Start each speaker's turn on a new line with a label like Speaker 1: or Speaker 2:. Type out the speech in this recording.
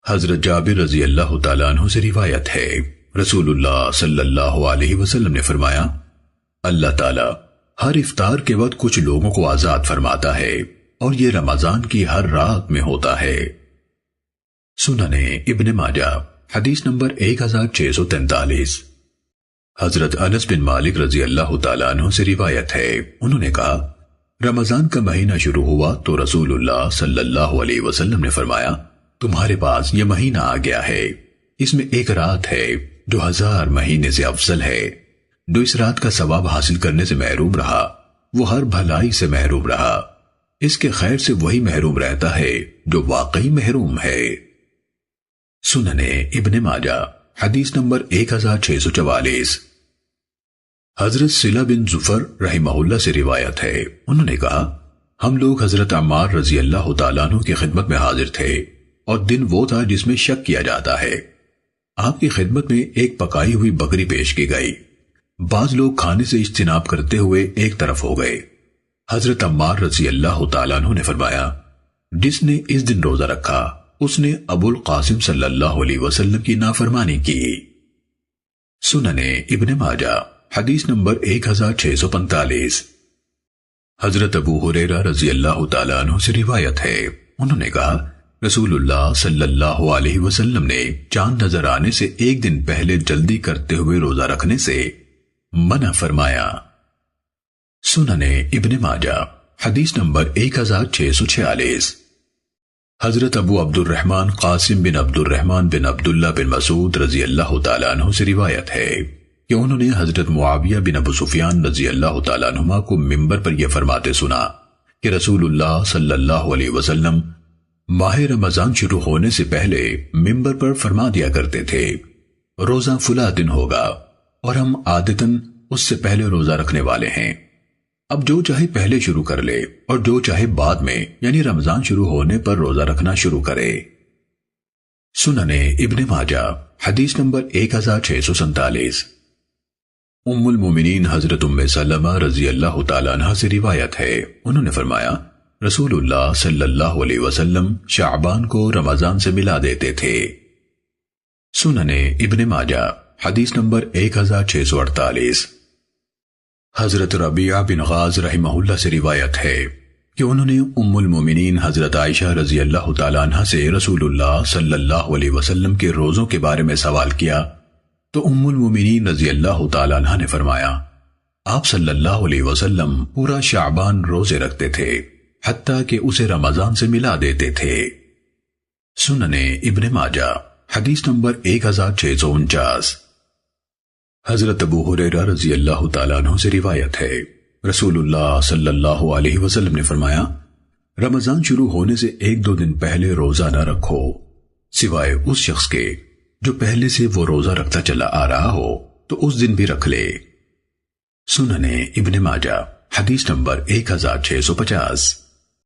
Speaker 1: حضرت جابر رضی اللہ تعالیٰ عنہ سے روایت ہے، رسول اللہ صلی اللہ علیہ وسلم نے فرمایا، اللہ تعالیٰ ہر افطار کے وقت کچھ لوگوں کو آزاد فرماتا ہے اور یہ رمضان کی ہر رات میں ہوتا ہے۔ سنن ابن ماجہ حدیث نمبر 1643۔ حضرت انس بن مالک رضی اللہ تعالیٰ عنہ سے روایت ہے، انہوں نے کہا، رمضان کا مہینہ شروع ہوا تو رسول اللہ صلی اللہ علیہ وسلم نے فرمایا، تمہارے پاس یہ مہینہ آ گیا ہے، اس میں ایک رات ہے جو 1000 مہینے سے افضل ہے۔ جو اس رات کا ثواب حاصل کرنے سے محروم رہا وہ ہر بھلائی سے محروم رہا، اس کے خیر سے وہی محروم رہتا ہے جو واقعی محروم ہے۔ سنن ابن ماجہ حدیث نمبر 1644۔ حضرت صلہ بن زفر رحمہ اللہ سے روایت ہے، انہوں نے کہا، ہم لوگ حضرت عمار رضی اللہ تعالیٰ عنہ کی خدمت میں حاضر تھے اور دن وہ تھا جس میں شک کیا جاتا ہے۔ آپ کی خدمت میں ایک پکائی ہوئی بکری پیش کی گئی۔ بعض لوگ کھانے سے اجتناب کرتے ہوئے ایک طرف ہو گئے۔ حضرت عمار رضی اللہ تعالیٰ عنہ نے فرمایا، جس نے اس دن روزہ رکھا اس نے ابو القاسم صلی اللہ علیہ وسلم کی نافرمانی کی۔ سنن ابن ماجہ حدیث نمبر 1645۔ حضرت ابو ہریرہ رضی اللہ تعالیٰ عنہ سے روایت ہے، انہوں نے کہا، رسول اللہ صلی اللہ علیہ وسلم نے چاند نظر آنے سے ایک دن پہلے جلدی کرتے ہوئے روزہ رکھنے سے منع فرمایا۔ سنن ابن ماجہ حدیث نمبر 1646۔ حضرت ابو عبد الرحمن قاسم بن عبد الرحمن بن عبداللہ بن مسعود رضی اللہ تعالیٰ عنہ سے روایت ہے کہ انہوں نے حضرت معاویہ بن ابو سفیان رضی اللہ تعالیٰ عنہما کو منبر پر یہ فرماتے سنا کہ رسول اللہ صلی اللہ علیہ وسلم ماہ رمضان شروع ہونے سے پہلے منبر پر فرما دیا کرتے تھے، روزہ فلاں دن ہوگا اور ہم عادتاً اس سے پہلے روزہ رکھنے والے ہیں۔ اب جو چاہے پہلے شروع کر لے اور جو چاہے بعد میں یعنی رمضان شروع ہونے پر روزہ رکھنا شروع کرے۔ سنن ابن ماجہ حدیث نمبر 1647۔ ام المومنین حضرت ام سلمہ رضی اللہ تعالیٰ عنہ سے روایت ہے، انہوں نے فرمایا، رسول اللہ صلی اللہ علیہ وسلم شعبان کو رمضان سے ملا دیتے تھے۔ سنن ابن ماجہ حدیث نمبر 1648۔ حضرت ربیعہ بن غاز رحمہ اللہ سے روایت ہے کہ انہوں نے ام المومنین حضرت عائشہ رضی اللہ تعالیٰ عنہ سے رسول اللہ صلی اللہ علیہ وسلم کے روزوں کے بارے میں سوال کیا تو ام المومنین رضی اللہ تعالیٰ عنہ نے فرمایا، آپ صلی اللہ علیہ وسلم پورا شعبان روزے رکھتے تھے حتیٰ کہ اسے رمضان سے ملا دیتے تھے۔ سنن ابن ماجہ حدیث نمبر 1649۔ حضرت ابو ہریرہ رضی اللہ تعالیٰ عنہ سے روایت ہے، رسول اللہ صلی اللہ علیہ وسلم نے فرمایا، رمضان شروع ہونے سے 1-2 دن پہلے روزہ نہ رکھو سوائے اس شخص کے جو پہلے سے وہ روزہ رکھتا چلا آ رہا ہو تو اس دن بھی رکھ لے۔ سنن ابن ماجہ حدیث نمبر 1650۔